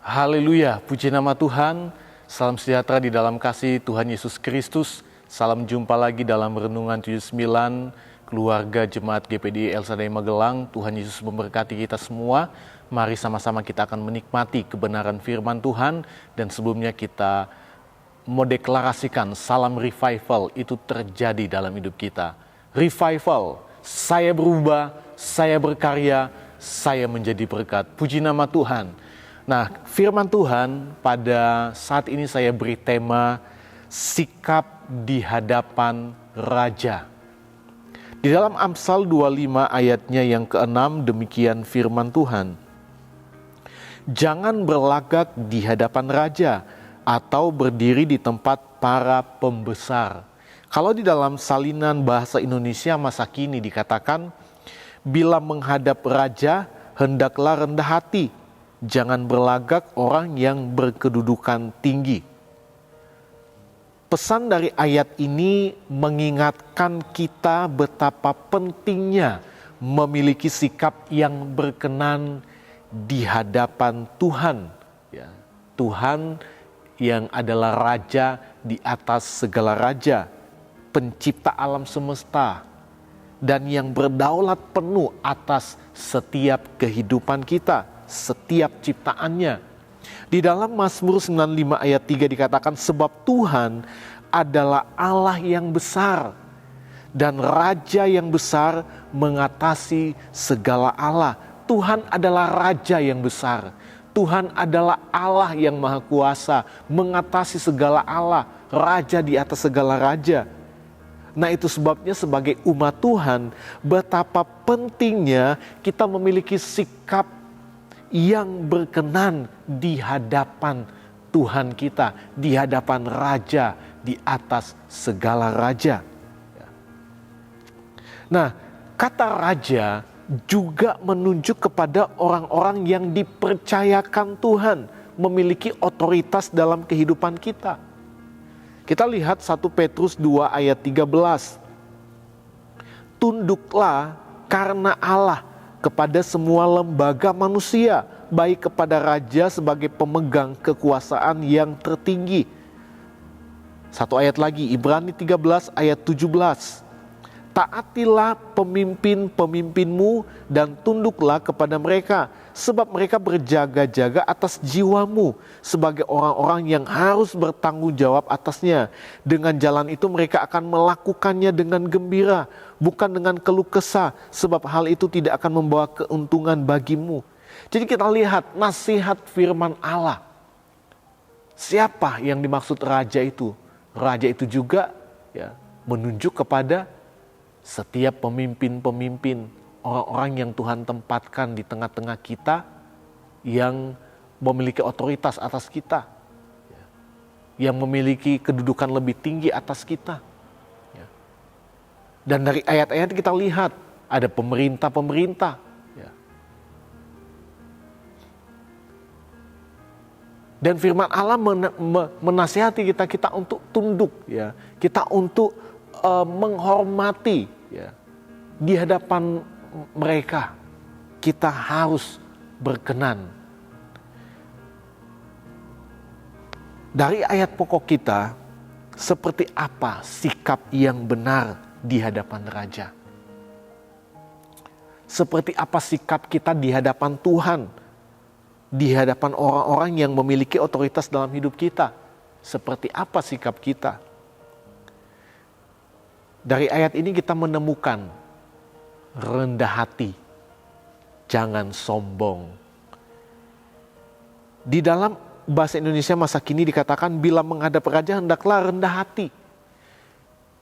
Haleluya, puji nama Tuhan. Salam sejahtera di dalam kasih Tuhan Yesus Kristus. Salam jumpa lagi dalam Renungan 79 keluarga Jemaat GPD El Shaddai Magelang. Tuhan Yesus memberkati kita semua. Mari sama-sama kita akan menikmati kebenaran firman Tuhan. Dan sebelumnya kita mau deklarasikan salam revival itu terjadi dalam hidup kita. Revival, saya berubah, saya berkarya, saya menjadi berkat. Puji nama Tuhan. Nah, firman Tuhan pada saat ini saya beri tema sikap di hadapan Raja. Di dalam Amsal 25 ayatnya yang ke-6 demikian firman Tuhan. Jangan berlagak di hadapan Raja atau berdiri di tempat para pembesar. Kalau di dalam salinan bahasa Indonesia masa kini dikatakan, bila menghadap Raja hendaklah rendah hati. Jangan berlagak orang yang berkedudukan tinggi. Pesan dari ayat ini mengingatkan kita betapa pentingnya memiliki sikap yang berkenan di hadapan Tuhan. Ya, Tuhan yang adalah Raja di atas segala raja, pencipta alam semesta, dan yang berdaulat penuh atas setiap kehidupan kita. Setiap ciptaannya. Di dalam Mazmur 95 ayat 3 dikatakan sebab Tuhan adalah Allah yang besar dan Raja yang besar mengatasi segala Allah. Tuhan adalah Raja yang besar. Tuhan adalah Allah yang maha kuasa, mengatasi segala Allah, Raja di atas segala raja. Nah, itu sebabnya sebagai umat Tuhan betapa pentingnya kita memiliki sikap yang berkenan di hadapan Tuhan kita, di hadapan Raja, di atas segala raja. Nah, kata Raja juga menunjuk kepada orang-orang yang dipercayakan Tuhan, memiliki otoritas dalam kehidupan kita. Kita lihat 1 Petrus 2 ayat 13. Tunduklah karena Allah kepada semua lembaga manusia, baik kepada raja sebagai pemegang kekuasaan yang tertinggi. Satu ayat lagi, Ibrani 13 ayat 17. Taatilah pemimpin-pemimpinmu dan tunduklah kepada mereka, sebab mereka berjaga-jaga atas jiwamu sebagai orang-orang yang harus bertanggung jawab atasnya. Dengan jalan itu mereka akan melakukannya dengan gembira, bukan dengan keluh kesah, sebab hal itu tidak akan membawa keuntungan bagimu. Jadi kita lihat nasihat firman Allah. Siapa yang dimaksud raja itu? Raja itu juga menunjuk kepada setiap pemimpin-pemimpin, orang-orang yang Tuhan tempatkan di tengah-tengah kita, yang memiliki otoritas atas kita, yang memiliki kedudukan lebih tinggi atas kita. Dan dari ayat-ayat kita lihat, ada pemerintah-pemerintah. Dan firman Allah menasihati kita untuk tunduk, kita untuk menghormati. Di hadapan mereka kita harus berkenan. Dari ayat pokok kita, seperti apa sikap yang benar di hadapan Raja? Seperti apa sikap kita di hadapan Tuhan? Di hadapan orang-orang yang memiliki otoritas dalam hidup kita? Seperti apa sikap kita? Dari ayat ini kita menemukan rendah hati, jangan sombong. Di dalam bahasa Indonesia masa kini dikatakan bila menghadap raja hendaklah rendah hati.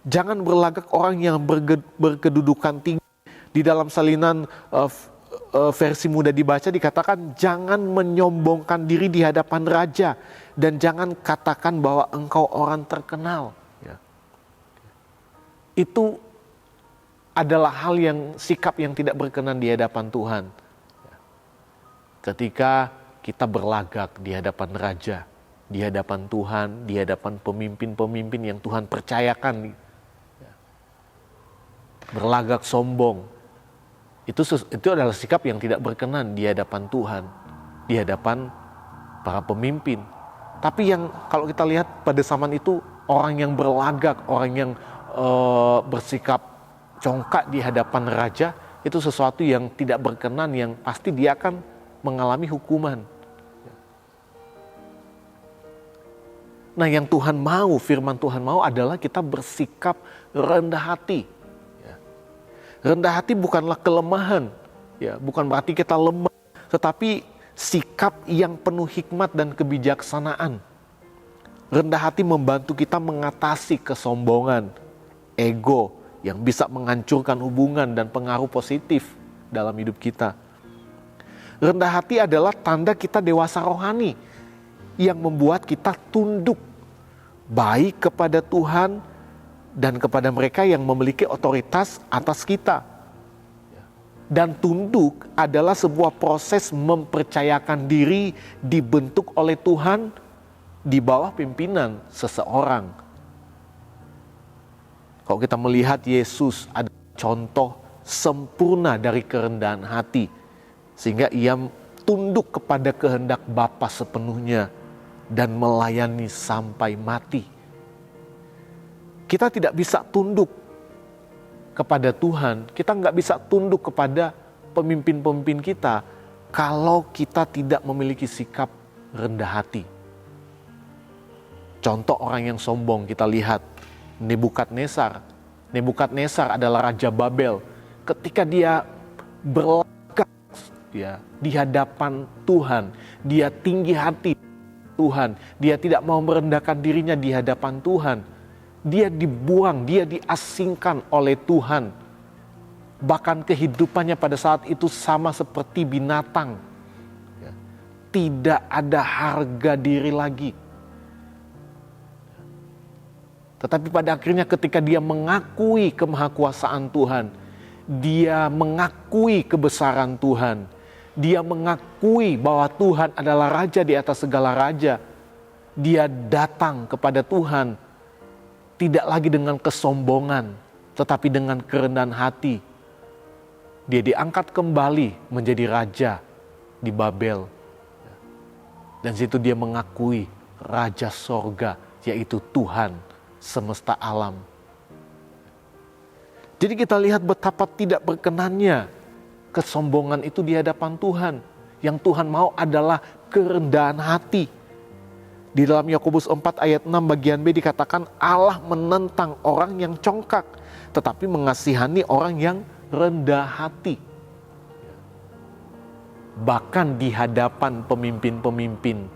Jangan berlagak orang yang berkedudukan tinggi. Di dalam salinan versi mudah dibaca dikatakan jangan menyombongkan diri di hadapan raja dan jangan katakan bahwa engkau orang terkenal. Itu adalah hal yang sikap yang tidak berkenan di hadapan Tuhan. Ketika kita berlagak di hadapan Raja, di hadapan Tuhan, di hadapan pemimpin-pemimpin yang Tuhan percayakan, berlagak sombong, itu adalah sikap yang tidak berkenan di hadapan Tuhan, di hadapan para pemimpin. Tapi yang kalau kita lihat pada zaman itu, orang yang berlagak, orang yang bersikap congkak di hadapan raja, itu sesuatu yang tidak berkenan, yang pasti dia akan mengalami hukuman. Nah, yang Tuhan mau, firman Tuhan mau adalah kita bersikap rendah hati. Rendah hati bukanlah kelemahan, bukan berarti kita lemah, tetapi sikap yang penuh hikmat dan kebijaksanaan. Rendah hati membantu kita mengatasi kesombongan, ego yang bisa menghancurkan hubungan dan pengaruh positif dalam hidup kita. Rendah hati adalah tanda kita dewasa rohani yang membuat kita tunduk baik kepada Tuhan dan kepada mereka yang memiliki otoritas atas kita. Dan tunduk adalah sebuah proses mempercayakan diri dibentuk oleh Tuhan di bawah pimpinan seseorang. Kalau kita melihat Yesus ada contoh sempurna dari kerendahan hati, sehingga ia tunduk kepada kehendak Bapa sepenuhnya dan melayani sampai mati. Kita tidak bisa tunduk kepada Tuhan, kita nggak bisa tunduk kepada pemimpin-pemimpin kita kalau kita tidak memiliki sikap rendah hati. Contoh orang yang sombong kita lihat Nebukadnezar. Nebukadnezar adalah Raja Babel. Ketika dia berlagak di hadapan Tuhan, dia tinggi hati Tuhan, dia tidak mau merendahkan dirinya di hadapan Tuhan. Dia dibuang, dia diasingkan oleh Tuhan. Bahkan kehidupannya pada saat itu sama seperti binatang. Tidak ada harga diri lagi. Tetapi pada akhirnya ketika dia mengakui kemahakuasaan Tuhan, dia mengakui kebesaran Tuhan, dia mengakui bahwa Tuhan adalah Raja di atas segala raja, dia datang kepada Tuhan tidak lagi dengan kesombongan, tetapi dengan kerendahan hati. Dia diangkat kembali menjadi raja di Babel. Dan situ dia mengakui Raja Sorga, yaitu Tuhan semesta alam. Jadi kita lihat betapa tidak berkenannya kesombongan itu di hadapan Tuhan. Yang Tuhan mau adalah kerendahan hati. Di dalam Yakobus 4 ayat 6 bagian B dikatakan Allah menentang orang yang congkak, tetapi mengasihani orang yang rendah hati. Bahkan di hadapan pemimpin-pemimpin,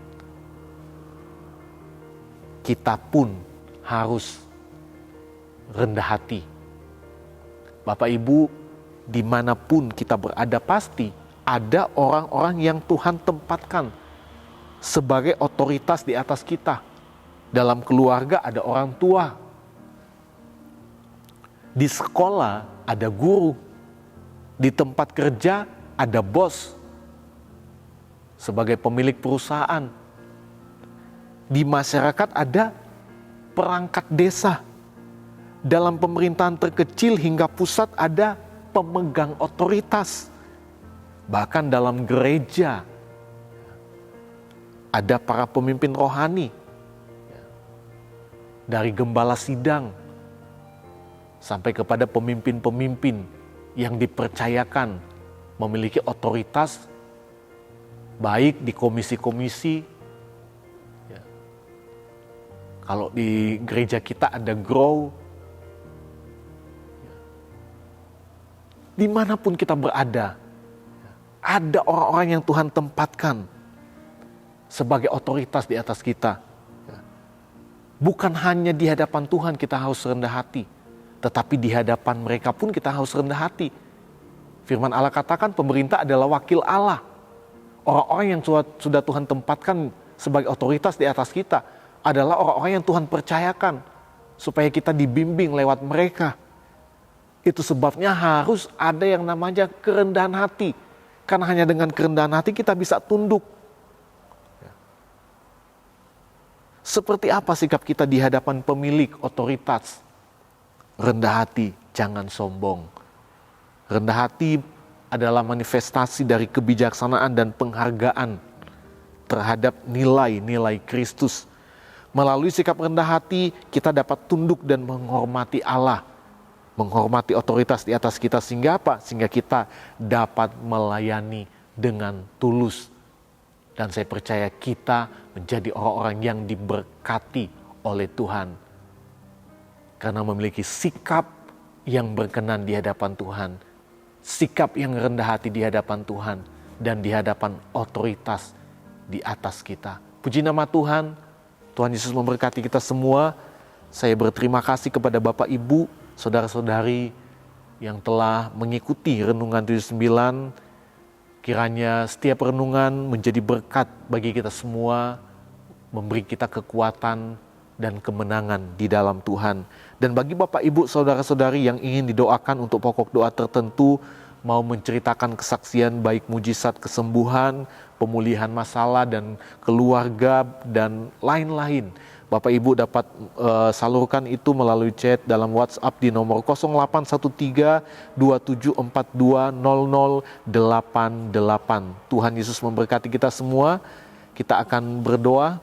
kita pun harus rendah hati. Bapak Ibu, dimanapun kita berada pasti ada orang-orang yang Tuhan tempatkan sebagai otoritas di atas kita. Dalam keluarga ada orang tua. Di sekolah ada guru. Di tempat kerja ada bos. Sebagai pemilik perusahaan. Di masyarakat ada perangkat desa. Dalam pemerintahan terkecil hingga pusat ada pemegang otoritas. Bahkan dalam gereja ada para pemimpin rohani, dari gembala sidang sampai kepada pemimpin-pemimpin yang dipercayakan memiliki otoritas baik di komisi-komisi. Kalau di gereja kita ada grow. Dimanapun kita berada, ada orang-orang yang Tuhan tempatkan sebagai otoritas di atas kita. Bukan hanya di hadapan Tuhan kita harus rendah hati, tetapi di hadapan mereka pun kita harus rendah hati. Firman Allah katakan pemerintah adalah wakil Allah. Orang-orang yang sudah Tuhan tempatkan sebagai otoritas di atas kita adalah orang-orang yang Tuhan percayakan supaya kita dibimbing lewat mereka. Itu sebabnya harus ada yang namanya kerendahan hati. Karena hanya dengan kerendahan hati kita bisa tunduk. Seperti apa sikap kita di hadapan pemilik otoritas? Rendah hati, jangan sombong. Rendah hati adalah manifestasi dari kebijaksanaan dan penghargaan. terhadap nilai-nilai Kristus. Melalui sikap rendah hati, kita dapat tunduk dan menghormati Allah, menghormati otoritas di atas kita, sehingga apa? Sehingga kita dapat melayani dengan tulus. Dan saya percaya kita menjadi orang-orang yang diberkati oleh Tuhan, karena memiliki sikap yang berkenan di hadapan Tuhan, sikap yang rendah hati di hadapan Tuhan, dan di hadapan otoritas di atas kita. Puji nama Tuhan. Tuhan Yesus memberkati kita semua. Saya berterima kasih kepada Bapak Ibu, saudara-saudari yang telah mengikuti Renungan 79. Kiranya setiap renungan menjadi berkat bagi kita semua, memberi kita kekuatan dan kemenangan di dalam Tuhan. Dan bagi Bapak Ibu, saudara-saudari yang ingin didoakan untuk pokok doa tertentu, mau menceritakan kesaksian baik mujizat kesembuhan, pemulihan masalah dan keluarga dan lain-lain, Bapak Ibu dapat salurkan itu melalui chat dalam WhatsApp di nomor 0813 2742 0088. Tuhan Yesus memberkati kita semua. Kita akan berdoa.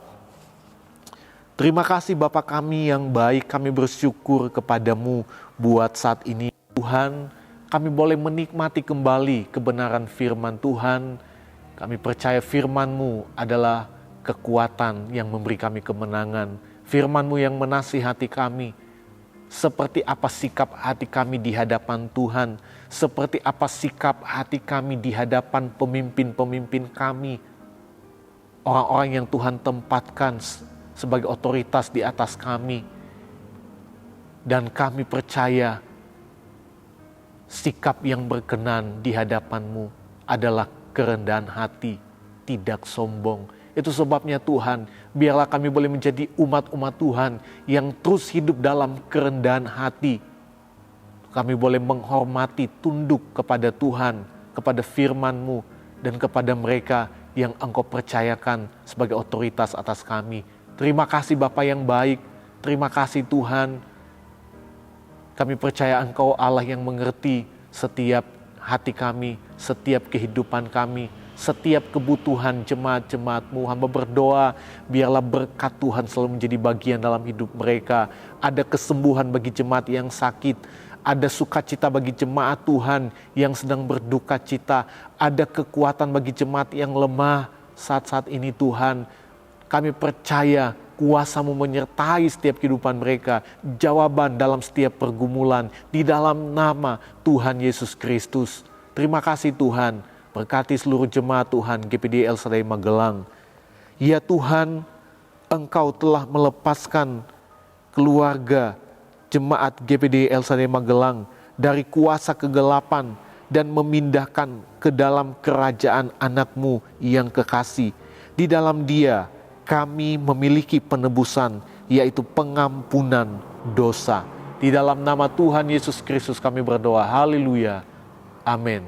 Terima kasih Bapa kami yang baik, kami bersyukur kepadamu buat saat ini Tuhan. Kami boleh menikmati kembali kebenaran firman Tuhan. Kami percaya firman-Mu adalah kekuatan yang memberi kami kemenangan. Firman-Mu yang menasihati kami. Seperti apa sikap hati kami di hadapan Tuhan. Seperti apa sikap hati kami di hadapan pemimpin-pemimpin kami. Orang-orang yang Tuhan tempatkan sebagai otoritas di atas kami. Dan kami percaya sikap yang berkenan di hadapan-Mu adalah kerendahan hati, tidak sombong. Itu sebabnya Tuhan, biarlah kami boleh menjadi umat-umat Tuhan yang terus hidup dalam kerendahan hati. Kami boleh menghormati, tunduk kepada Tuhan, kepada firman-Mu, dan kepada mereka yang Engkau percayakan sebagai otoritas atas kami. Terima kasih Bapa yang baik, terima kasih Tuhan. Kami percaya Engkau Allah yang mengerti setiap hati kami, setiap kehidupan kami, setiap kebutuhan jemaat-jemaat-Mu. Hamba berdoa biarlah berkat Tuhan selalu menjadi bagian dalam hidup mereka. Ada kesembuhan bagi jemaat yang sakit, ada sukacita bagi jemaat Tuhan yang sedang berduka cita, ada kekuatan bagi jemaat yang lemah saat-saat ini Tuhan. Kami percaya kuasa-Mu menyertai setiap kehidupan mereka, jawaban dalam setiap pergumulan, di dalam nama Tuhan Yesus Kristus. Terima kasih Tuhan, berkati seluruh jemaat Tuhan GPD El Shaddai Magelang. Ya Tuhan, Engkau telah melepaskan keluarga jemaat GPD El Shaddai Magelang dari kuasa kegelapan dan memindahkan ke dalam kerajaan anak-Mu yang kekasih. Di dalam Dia kami memiliki penebusan, yaitu pengampunan dosa. Di dalam nama Tuhan Yesus Kristus kami berdoa. Haleluya. Amin.